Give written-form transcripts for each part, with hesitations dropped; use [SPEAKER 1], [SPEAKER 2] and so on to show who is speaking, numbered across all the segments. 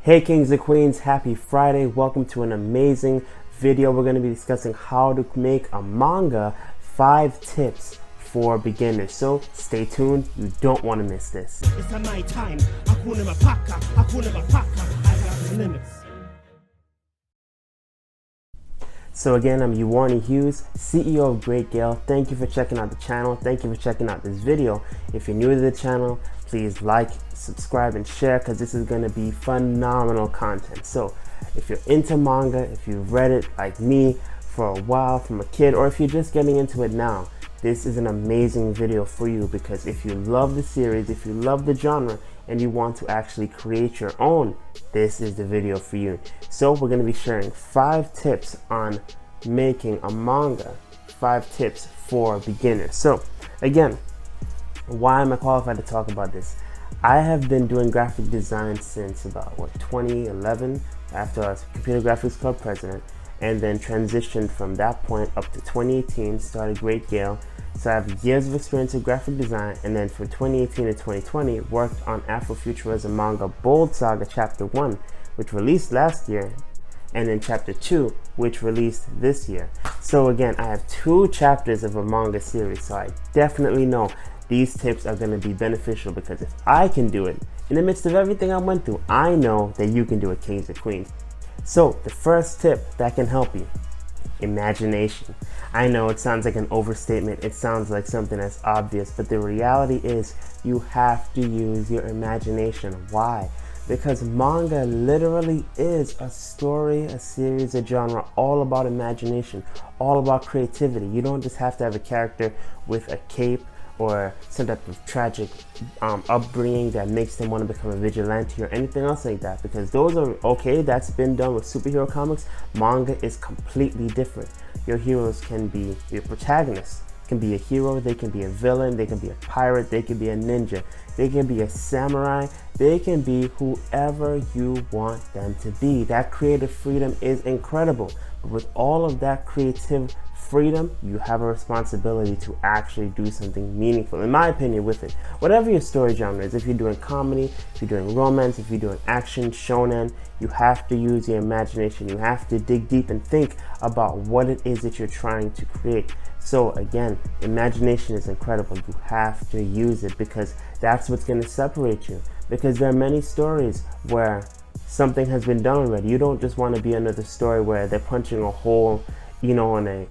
[SPEAKER 1] Hey kings and queens, happy Friday. Welcome to an amazing video. We're going to be discussing how to make a manga, 5 tips for beginners. So stay tuned, you don't want to miss this.
[SPEAKER 2] It's a night time. Hakuna Matata, Hakuna Matata. I got no limits.
[SPEAKER 1] So again, I'm Euwarnii Hughes, CEO of Great Gale. Thank you for checking out the channel. Thank you for checking out this video. If you're new to the channel, please like, subscribe, and share because this is going to be phenomenal content. So if you're into manga, if you've read it like me for a while from a kid, or if you're just getting into it now, this is an amazing video for you because if you love the series, if you love the genre, and you want to actually create your own, this is the video for you. So we're going to be sharing 5 tips on making a manga, 5 tips for beginners. So again, why am I qualified to talk about this? I have been doing graphic design since about 2011 after I was Computer Graphics Club president, and then transitioned from that point up to 2018, started Great Gale. So I have years of experience in graphic design, and then from 2018 to 2020 worked on Afrofuturism Manga BOLDSAGA Chapter 1, which released last year, and then Chapter 2, which released this year. So again, I have 2 chapters of a manga series, so I definitely know these tips are going to be beneficial because if I can do it in the midst of everything I went through, I know that you can do it, kings and queens. So the first tip that can help you: imagination. I know it sounds like an overstatement, it sounds like something that's obvious, but the reality is you have to use your imagination. Why? Because manga literally is a story, a series, a genre all about imagination, all about creativity. You don't just have to have a character with a cape or some type of tragic upbringing that makes them want to become a vigilante or anything else like that, because those are okay, that's been done with superhero comics. Manga is completely different. Your heroes can be, your protagonists can be a hero, they can be a villain, they can be a pirate, they can be a ninja, they can be a samurai, they can be whoever you want them to be. That creative freedom is incredible, but with all of that creative freedom, you have a responsibility to actually do something meaningful, in my opinion, with it. Whatever your story genre is, if you're doing comedy, if you're doing romance, if you're doing action, shonen, you have to use your imagination. You have to dig deep and think about what it is that you're trying to create. So again, imagination is incredible. You have to use it because that's what's going to separate you. Because there are many stories where something has been done already. You don't just want to be another story where they're punching a hole, you know, on a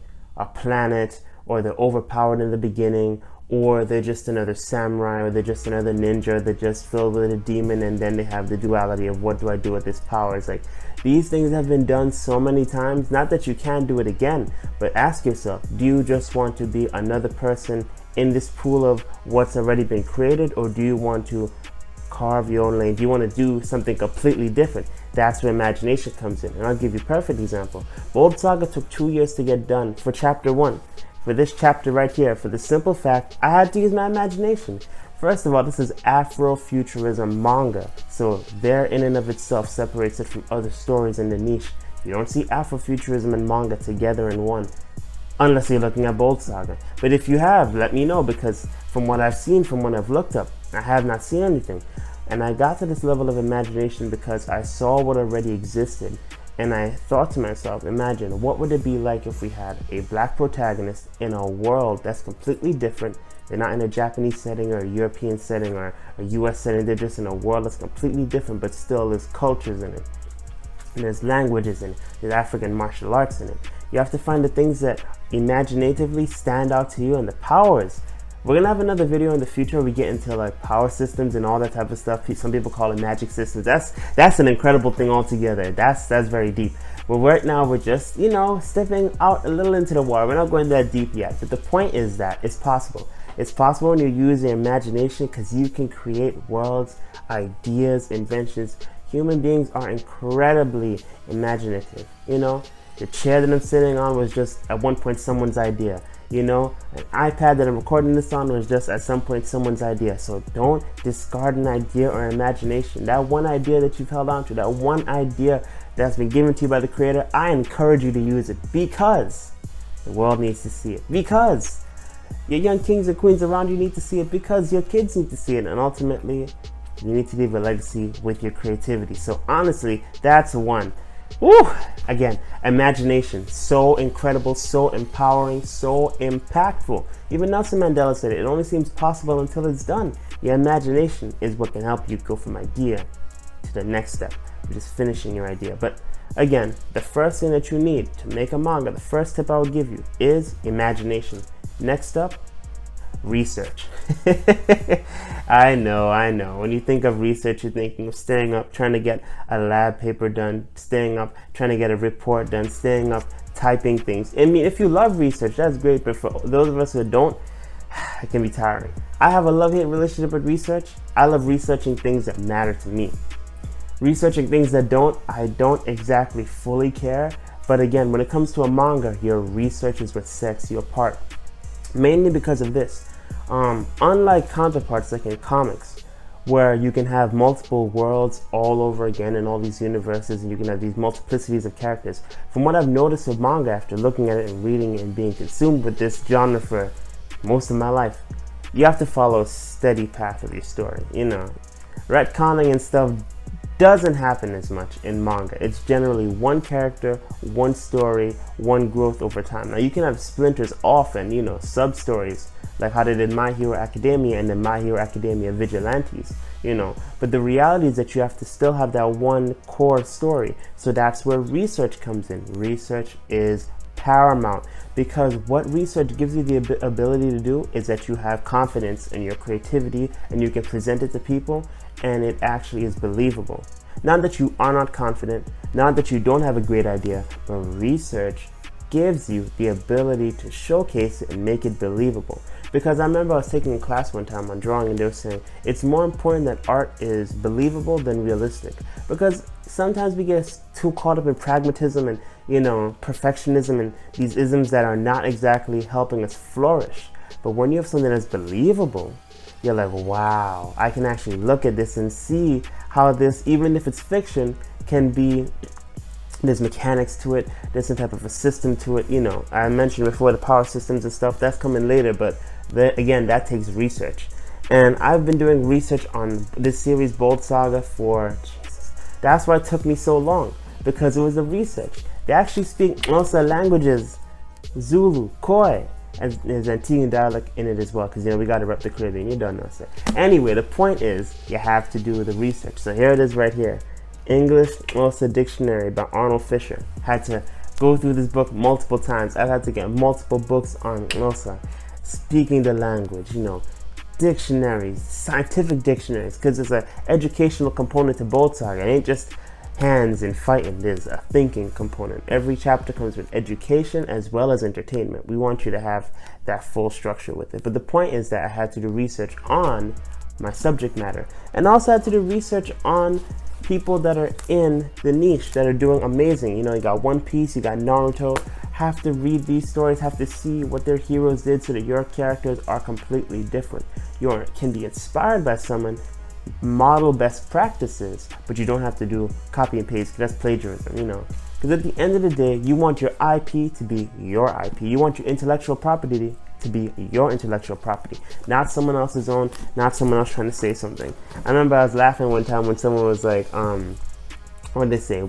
[SPEAKER 1] planet, or they're overpowered in the beginning, or they're just another samurai, or they're just another ninja, they're just filled with a demon, and then they have the duality of what do I do with this power. It's like, these things have been done so many times, not that you can't do it again, but ask yourself, do you just want to be another person in this pool of what's already been created, or do you want to carve your own lane? Do you want to do something completely different? That's where imagination comes in, and I'll give you a perfect example. BOLDSAGA took 2 years to get done for chapter 1. For this chapter right here, for the simple fact, I had to use my imagination. First of all, this is Afrofuturism Manga, so there in and of itself separates it from other stories in the niche. You don't see Afrofuturism and manga together in one, unless you're looking at BOLDSAGA. But if you have, let me know, because from what I've seen, from what I've looked up, I have not seen anything. And I got to this level of imagination because I saw what already existed, and I thought to myself, imagine what would it be like if we had a black protagonist in a world that's completely different. They're not in a Japanese setting or a European setting or a US setting, they're just in a world that's completely different, but still there's cultures in it, and there's languages in it, there's African martial arts in it. You have to find the things that imaginatively stand out to you, and the powers. We're gonna have another video in the future where we get into like power systems and all that type of stuff. Some people call it magic systems. That's an incredible thing altogether. That's very deep. But right now we're just, you know, stepping out a little into the water. We're not going that deep yet. But the point is that it's possible. It's possible when you use your imagination, because you can create worlds, ideas, inventions. Human beings are incredibly imaginative. You know, the chair that I'm sitting on was just at one point someone's idea. You know, an iPad that I'm recording this on was just at some point someone's idea. So don't discard an idea or imagination. That one idea that you've held on to, that one idea that's been given to you by the creator, I encourage you to use it because the world needs to see it. Because your young kings and queens around you need to see it. Because your kids need to see it. And ultimately, You need to leave a legacy with your creativity. So honestly, that's one. Woo! Again, imagination, so incredible, so empowering, so impactful. Even Nelson Mandela said it only seems possible until it's done. Your imagination is what can help you go from idea to the next step, which is finishing your idea. But again, the first thing that you need to make a manga, the first tip I would give you is imagination. Next up, research. I know. When you think of research, you're thinking of staying up, trying to get a lab paper done, staying up, trying to get a report done, staying up, typing things. I mean, if you love research, that's great, but for those of us who don't, it can be tiring. I have a love-hate relationship with research. I love researching things that matter to me. Researching things that I don't exactly fully care. But again, when it comes to a manga, your research is what sets you apart. Mainly because of this. Unlike counterparts like in comics, where you can have multiple worlds all over again in all these universes, and you can have these multiplicities of characters. From what I've noticed with manga after looking at it and reading it and being consumed with this genre for most of my life, you have to follow a steady path of your story. Retconning and stuff doesn't happen as much in manga. It's generally one character, one story, one growth over time. Now you can have splinters off and sub-stories, like how they did My Hero Academia and then My Hero Academia Vigilantes, But the reality is that you have to still have that one core story. So that's where research comes in. Research is paramount, because what research gives you the ability to do is that you have confidence in your creativity and you can present it to people and it actually is believable. Not that you are not confident, not that you don't have a great idea, but research gives you the ability to showcase it and make it believable. Because I remember I was taking a class one time on drawing and they were saying it's more important that art is believable than realistic. Because sometimes we get too caught up in pragmatism and perfectionism and these isms that are not exactly helping us flourish. But when you have something that's believable, you're like, wow, I can actually look at this and see how this, even if it's fiction, can be, there's mechanics to it, there's some type of a system to it. I mentioned before the power systems and stuff, that's coming later, but again, that takes research. And I've been doing research on this series, BOLDSAGA, for, Jesus, that's why it took me so long, because it was the research. They actually speak also languages, Zulu, Khoi, as Antiguan dialect in it as well, because we got to rep the Caribbean. You don't know, sir. Anyway, the point is you have to do the research. So here it is right here, English Xhosa Dictionary by Arnold Fisher. Had to go through this book multiple times. I've had to get multiple books on Xhosa, speaking the language. Dictionaries, scientific dictionaries, because there's an educational component to BOLDSAGA. It ain't just hands and fighting. There's a thinking component. Every chapter comes with education as well as entertainment. We want you to have that full structure with it. But the point is that I had to do research on my subject matter, and also had to do research on people that are in the niche that are doing amazing. You got One Piece, you got Naruto. Have to read these stories, have to see what their heroes did so that your characters are completely different. You can be inspired by someone, model best practices, but you don't have to do copy and paste, because that's plagiarism, Because at the end of the day, you want your IP to be your IP. You want your intellectual property to be your intellectual property, not someone else's own, not someone else trying to say something. I remember I was laughing one time when someone was like, what did they say?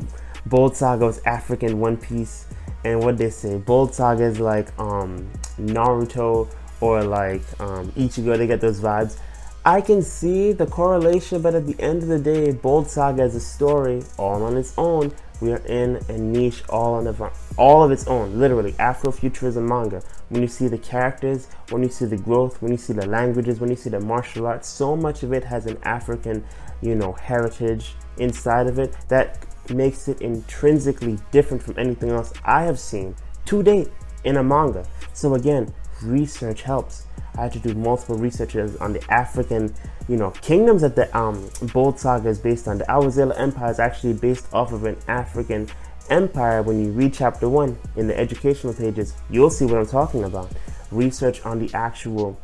[SPEAKER 1] BOLDSAGA was African One Piece, and what did they say? BOLDSAGA is like Naruto or like Ichigo. They get those vibes. I can see the correlation, but at the end of the day, BOLDSAGA is a story all on its own. We are in a niche all of its own, literally. Afrofuturism manga. When you see the characters, when you see the growth, when you see the languages, when you see the martial arts, so much of it has an African, heritage inside of it that makes it intrinsically different from anything else I have seen to date in a manga. So again, research helps. I had to do multiple researches on the African, kingdoms that the BOLDSAGA is based on. The Awazela Empire is actually based off of an African empire. When you read chapter 1 in the educational pages, you'll see what I'm talking about. Research on the actual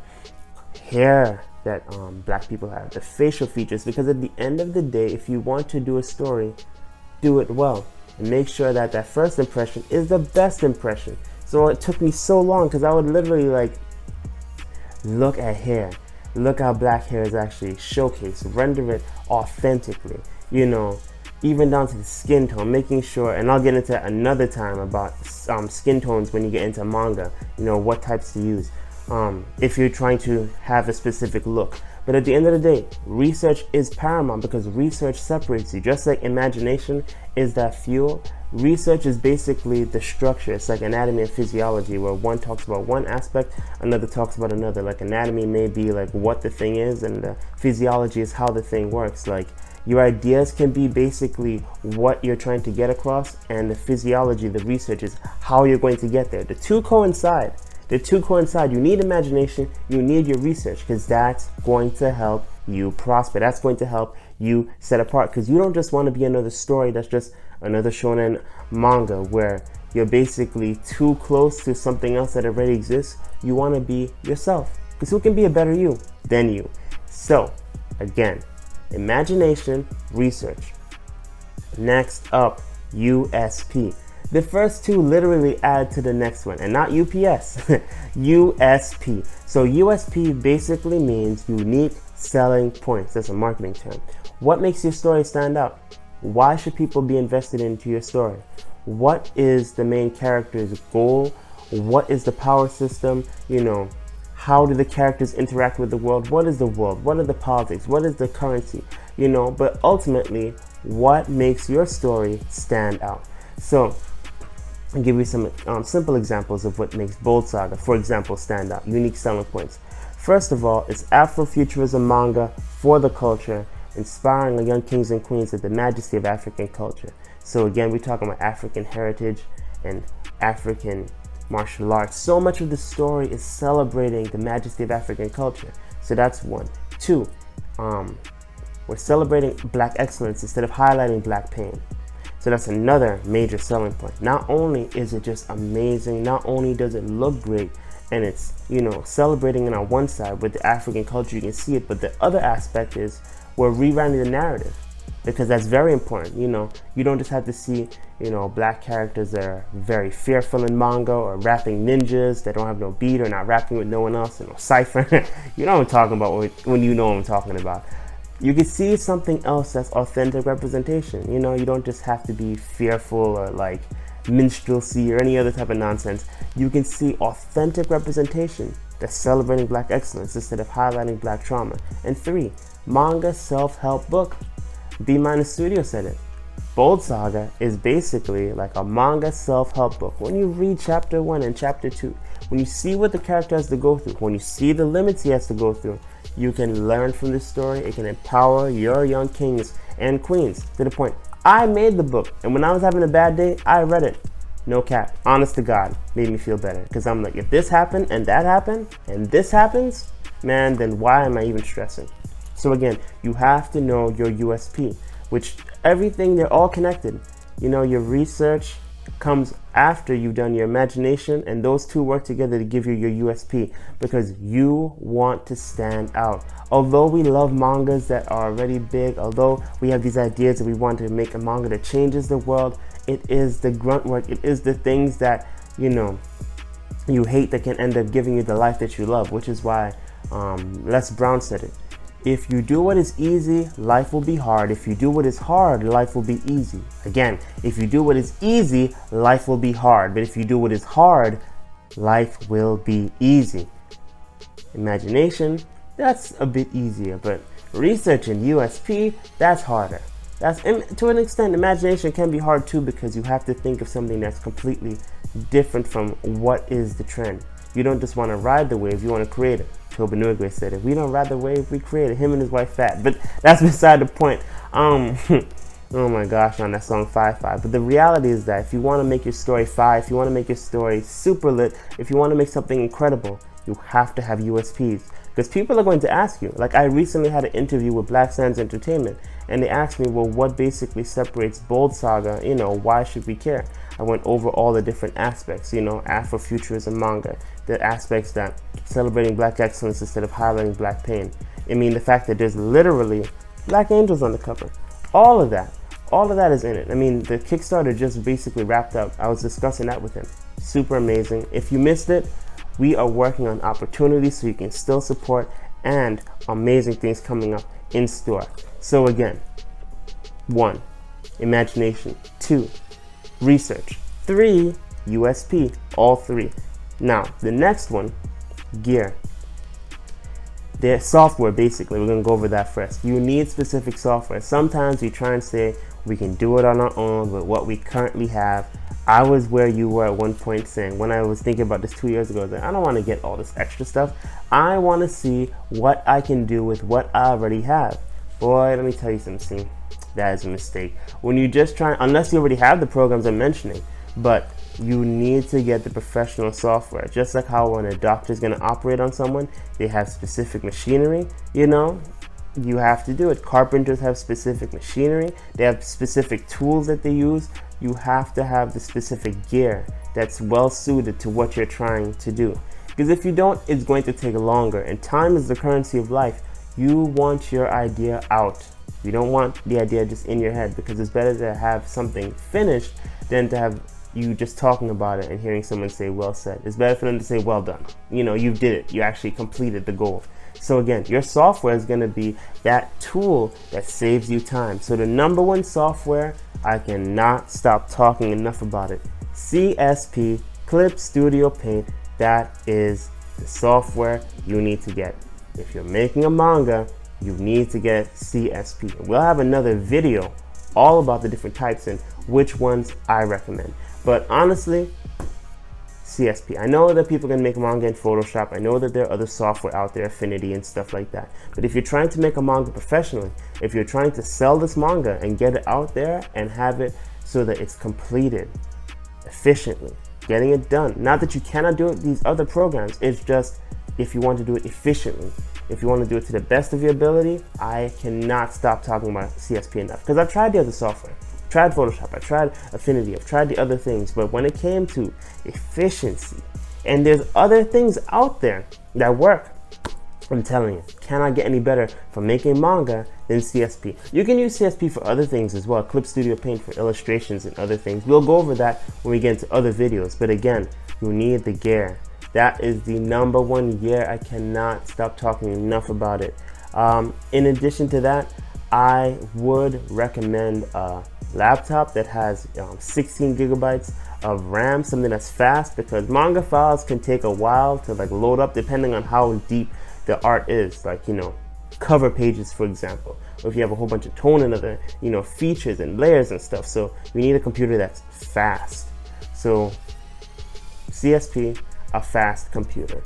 [SPEAKER 1] hair that black people have, the facial features, because at the end of the day, if you want to do a story, do it well and make sure that that first impression is the best impression. So it took me so long, because I would literally look at hair, look how black hair is actually showcased, render it authentically, you know, even down to the skin tone, making sure, and I'll get into that another time about skin tones when you get into manga, you know, what types to use if you're trying to have a specific look. But at the end of the day, research is paramount because research separates you. Just like imagination is that fuel, research is basically the structure. It's like anatomy and physiology, where one talks about one aspect, another talks about another. Like anatomy may be like what the thing is, and the physiology is how the thing works. Like your ideas can be basically what you're trying to get across, and the physiology, the research, is how you're going to get there. The two coincide. You need imagination, you need your research, because that's going to help you prosper. That's going to help you set apart, because you don't just want to be another story that's just another shonen manga where you're basically too close to something else that already exists. You want to be yourself, because who can be a better you than you? So again, imagination, research. Next up, USP. The first two literally add to the next one, and not UPS. USP. So USP basically means unique selling points. That's a marketing term. What makes your story stand out? Why should people be invested into your story? What is the main character's goal? What is the power system? You know, how do the characters interact with the world? What is the world? What are the politics? What is the currency? You know, but ultimately, what makes your story stand out? So I'll give you some simple examples of what makes BOLDSAGA, for example, stand out. Unique selling points. First of all, it's Afrofuturism manga for the culture, inspiring the young kings and queens of the majesty of African culture. So again, we're talking about African heritage and African martial arts. So much of the story is celebrating the majesty of African culture. So that's one. Two, we're celebrating black excellence instead of highlighting black pain. So that's another major selling point. Not only is it just amazing, not only does it look great, and it's, you know, celebrating it on one side with the African culture, you can see it, but the other aspect is we're rewriting the narrative, because that's very important. You know, you don't just have to see, you know, black characters that are very fearful in manga, or rapping ninjas that don't have no beat, or not rapping with no one else, and no cipher. You know what I'm talking about when you know what I'm talking about. You can see something else that's authentic representation. You know, you don't just have to be fearful or like minstrelsy or any other type of nonsense. You can see authentic representation that's celebrating black excellence instead of highlighting black trauma. And three, manga self-help book. B- Studio said it. BOLDSAGA is basically like a manga self-help book. When you read chapter 1 and chapter 2, when you see what the character has to go through, when you see the limits he has to go through, you can learn from this story. It can empower your young kings and queens to the point. I made the book, and when I was having a bad day, I read it. No cap. Honest to God, made me feel better. Because I'm like, if this happened, and that happened, and this happens, man, then why am I even stressing? So again, you have to know your USP, which everything, they're all connected. You know, your research comes after you've done your imagination, and those two work together to give you your USP, because you want to stand out. Although we love mangas that are already big, although we have these ideas that we want to make a manga that changes the world, it is the grunt work, it is the things that, you know, you hate that can end up giving you the life that you love, which is why Les Brown said it. If you do what is easy, life will be hard. If you do what is hard, life will be easy. Again, if you do what is easy, life will be hard. But if you do what is hard, life will be easy. Imagination, that's a bit easier. But research and USP, that's harder. That's, to an extent, imagination can be hard too, because you have to think of something that's completely different from what is the trend. You don't just want to ride the wave, you want to create it. Tobanugwe said, if we don't ride the wave, we create it. Him and his wife fat. But that's beside the point. Oh my gosh, on that song 5-5. But the reality is that if you want to make your story fire, if you want to make your story super lit, if you want to make something incredible, you have to have USPs. Because people are going to ask you. Like, I recently had an interview with Black Sands Entertainment, and they asked me, well, what basically separates BOLDSAGA? You know, why should we care? I went over all the different aspects, you know, Afrofuturism manga, the aspects that celebrating black excellence instead of highlighting black pain. I mean, the fact that there's literally black angels on the cover. All of that is in it. I mean, the Kickstarter just basically wrapped up. I was discussing that with him. Super amazing. If you missed it, we are working on opportunities so you can still support and amazing things coming up in store. So again, 1, imagination. 2, research. 3, USP. All 3. Now, the next one, gear. The software, basically, we're going to go over that first. You need specific software. Sometimes we try and say we can do it on our own with what we currently have. I was where you were at one point, saying, when I was thinking about this 2 years ago, that I don't want to get all this extra stuff. I want to see what I can do with what I already have. Boy, let me tell you something. That is a mistake. When you just try, unless you already have the programs I'm mentioning, but you need to get the professional software. Just like how when a doctor is going to operate on someone, they have specific machinery, you have to do it. Carpenters have specific machinery. They have specific tools that they use. You have to have the specific gear that's well suited to what you're trying to do. Because if you don't, it's going to take longer. And time is the currency of life. You want your idea out. You don't want the idea just in your head, because it's better to have something finished than to have you just talking about it and hearing someone say, well said. It's better for them to say, well done. You did it. You actually completed the goal. So again, your software is going to be that tool that saves you time. So the number one software, I cannot stop talking enough about it. CSP, Clip Studio Paint. That is the software you need to get. If you're making a manga, you need to get CSP. We'll have another video all about the different types and which ones I recommend. But honestly, CSP. I know that people can make manga in Photoshop. I know that there are other software out there, Affinity and stuff like that. But if you're trying to make a manga professionally, if you're trying to sell this manga and get it out there and have it so that it's completed efficiently, getting it done. Not that you cannot do it with these other programs. It's just if you want to do it efficiently, if you want to do it to the best of your ability, I cannot stop talking about CSP enough. Because I've tried the other software. I've tried Photoshop, I've tried Affinity, I've tried the other things. But when it came to efficiency, and there's other things out there that work, I'm telling you, cannot get any better for making manga than CSP. You can use CSP for other things as well. Clip Studio Paint for illustrations and other things. We'll go over that when we get into other videos. But again, you need the gear. That is the number one gear. I cannot stop talking enough about it. In addition to that, I would recommend a laptop that has 16 gigabytes of RAM, something that's fast, because manga files can take a while to load up depending on how deep the art is, cover pages, for example, or if you have a whole bunch of tone and other features and layers and stuff. So you need a computer that's fast. So CSP, a fast computer.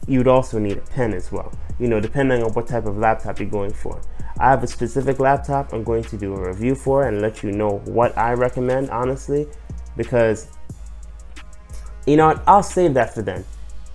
[SPEAKER 1] You'd also need a pen as well, depending on what type of laptop you're going for. I have a specific laptop I'm going to do a review for and let you know what I recommend, honestly, because I'll save that for then.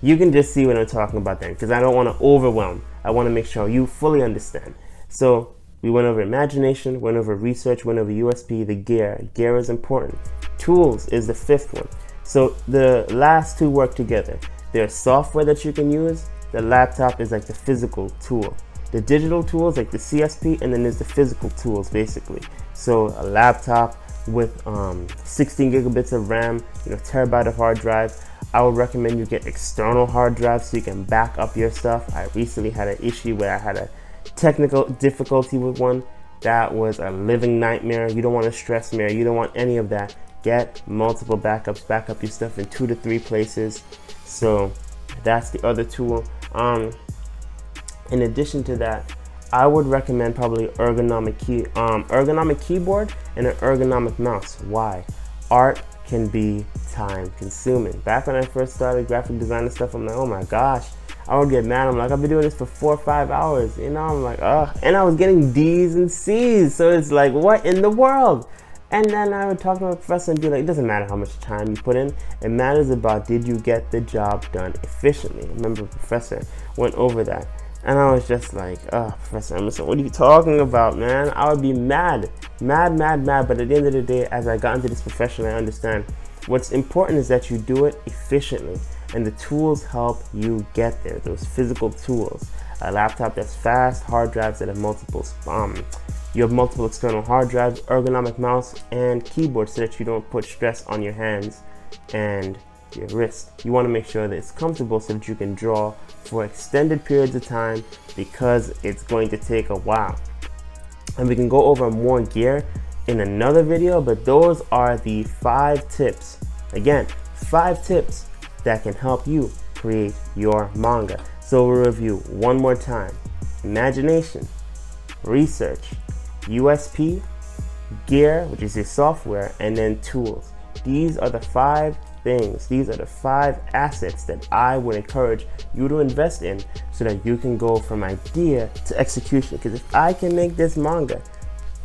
[SPEAKER 1] You can just see what I'm talking about then, because I don't want to overwhelm. I want to make sure you fully understand. So we went over imagination, went over research, went over USP, the gear. Gear is important. Tools is the fifth one. So the last two work together. There's software that you can use. The laptop is like the physical tool. The digital tools like the CSP, and then there's the physical tools basically. So a laptop with 16 gigabits of RAM, terabyte of hard drive. I would recommend you get external hard drives so you can back up your stuff. I recently had an issue where I had a technical difficulty with one. That was a living nightmare. You don't want to stress me. You don't want any of that. Get multiple backups. Back up your stuff in 2 to 3 places. So that's the other tool. In addition to that, I would recommend probably ergonomic keyboard and an ergonomic mouse. Why? Art can be time consuming. Back when I first started graphic design and stuff, I'm like, oh my gosh, I would get mad. I'm like, I've been doing this for 4 or 5 hours. I'm like, ugh. And I was getting D's and C's. So it's like, what in the world? And then I would talk to my professor and be like, it doesn't matter how much time you put in. It matters about, did you get the job done efficiently? I remember the professor went over that. And I was just like, oh, Professor Emerson, what are you talking about, man? I would be mad. But at the end of the day, as I got into this profession, I understand what's important is that you do it efficiently. And the tools help you get there, those physical tools. A laptop that's fast, hard drives that have multiple you have multiple external hard drives, ergonomic mouse, and keyboard so that you don't put stress on your hands and your wrist. You want to make sure that it's comfortable so that you can draw for extended periods of time, because it's going to take a while. And we can go over more gear in another video, but those are the 5 tips. Again, 5 tips that can help you create your manga. So we'll review one more time: imagination, research, USP, gear, which is your software, and then tools. These are the 5 things, these are the 5 assets that I would encourage you to invest in so that you can go from idea to execution. Because if I can make this manga,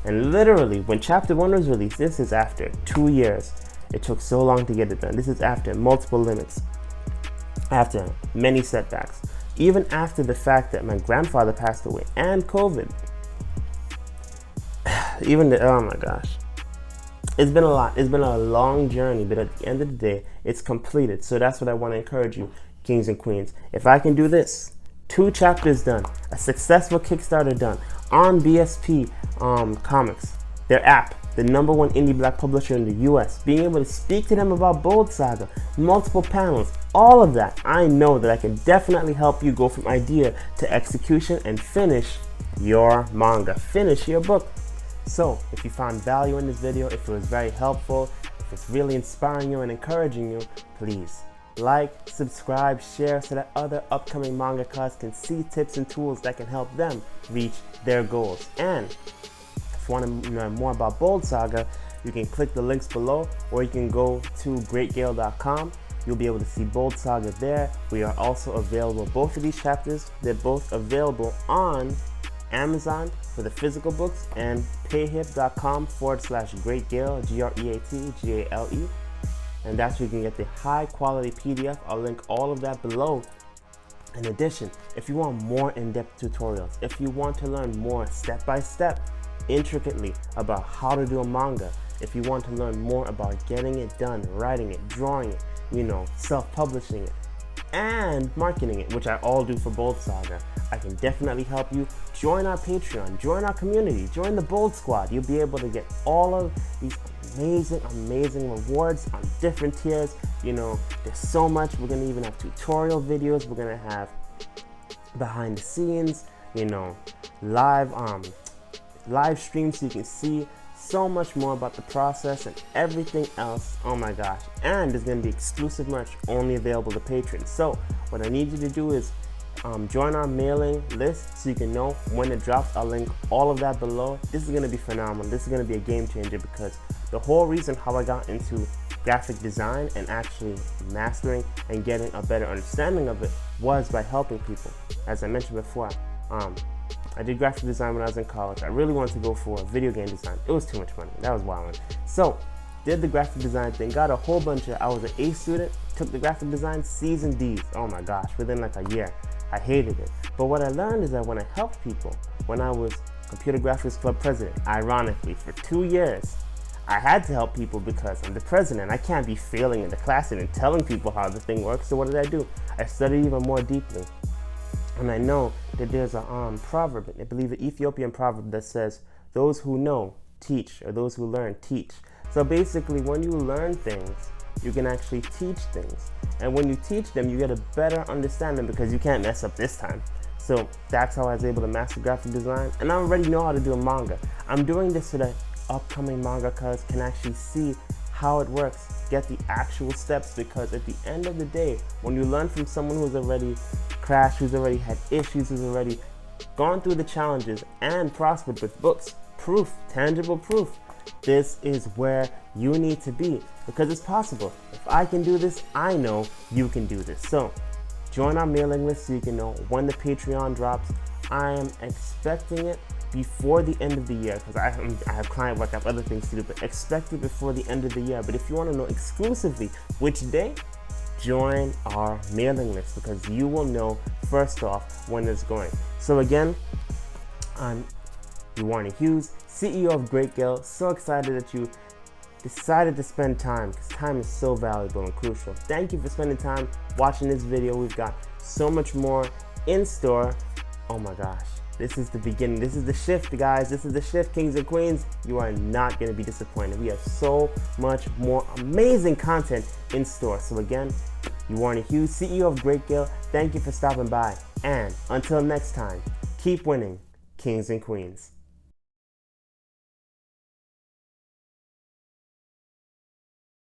[SPEAKER 1] and literally when chapter 1 was released, this is after 2 years. It took so long to get it done. This is after multiple limits, after many setbacks, even after the fact that my grandfather passed away and COVID. Oh my gosh. It's been a lot. It's been a long journey, but at the end of the day, it's completed. So that's what I want to encourage you, kings and queens. If I can do this, 2 chapters done, a successful Kickstarter done on BSP Comics, their app, the #1 indie black publisher in the US, being able to speak to them about BOLDSAGA, multiple panels, all of that, I know that I can definitely help you go from idea to execution and finish your manga, finish your book. So if you found value in this video, if it was very helpful, if it's really inspiring you and encouraging you, please like, subscribe, share so that other upcoming mangakas can see tips and tools that can help them reach their goals. And if you want to learn more about BOLDSAGA, you can click the links below, or you can go to greatgale.com. You'll be able to see BOLDSAGA there. We are also available, both of these chapters, they're both available on Amazon for the physical books, and payhip.com/greatgale, GreatGale, and that's where you can get the high quality PDF. I'll link all of that below. In addition, if you want more in-depth tutorials, if you want to learn more step by step, intricately about how to do a manga, if you want to learn more about getting it done, writing it, drawing it, self-publishing it, and marketing it, which I all do for BOLDSAGA, I can definitely help you. Join our Patreon, join our community, join the Bold Squad. You'll be able to get all of these amazing rewards on different tiers. There's so much. We're gonna even have tutorial videos. We're gonna have behind the scenes, live streams, so you can see so much more about the process and everything else. Oh my gosh. And there's going to be exclusive merch only available to patrons. So what I need you to do is join our mailing list so you can know when it drops. I'll link all of that below. This is going to be phenomenal. This is going to be a game changer, because the whole reason how I got into graphic design and actually mastering and getting a better understanding of it was by helping people. As I mentioned before, I did graphic design when I was in college. I really wanted to go for video game design. It was too much money. That was wild. So did the graphic design thing, got a whole bunch of, I was an A student, took the graphic design, C's and D's. Oh my gosh, within like a year. I hated it. But what I learned is that when I helped people, when I was Computer Graphics Club president, ironically, for 2 years, I had to help people because I'm the president. I can't be failing in the class and telling people how the thing works. So what did I do? I studied even more deeply. And I know that there's a proverb, I believe an Ethiopian proverb, that says, those who know teach, or those who learn teach. So basically, when you learn things, you can actually teach things. And when you teach them, you get a better understanding, because you can't mess up this time. So that's how I was able to master graphic design. And I already know how to do a manga. I'm doing this so that upcoming mangakas can actually see how it works, get the actual steps, because at the end of the day, when you learn from someone who's already crashed, who's already had issues, who's already gone through the challenges and prospered with books, proof, tangible proof, this is where you need to be, because it's possible. If I can do this, I know you can do this. So join our mailing list so you can know when the Patreon drops. I am expecting it before the end of the year, because I have client work, I have other things to do, but expect it before the end of the year. But if you want to know exclusively which day, join our mailing list, because you will know first off when it's going. So again, I'm Euwarnii Hughes, CEO of Great Gale. So excited that you decided to spend time, because time is so valuable and crucial. Thank you for spending time watching this video. We've got so much more in store. Oh my gosh, This is the beginning. This is the shift, guys. This is the shift, kings and queens. You are not going to be disappointed. We have so much more amazing content in store. So again, Euwarnii Hughes, CEO of Great Gale, thank you for stopping by. And until next time, keep winning, kings and queens.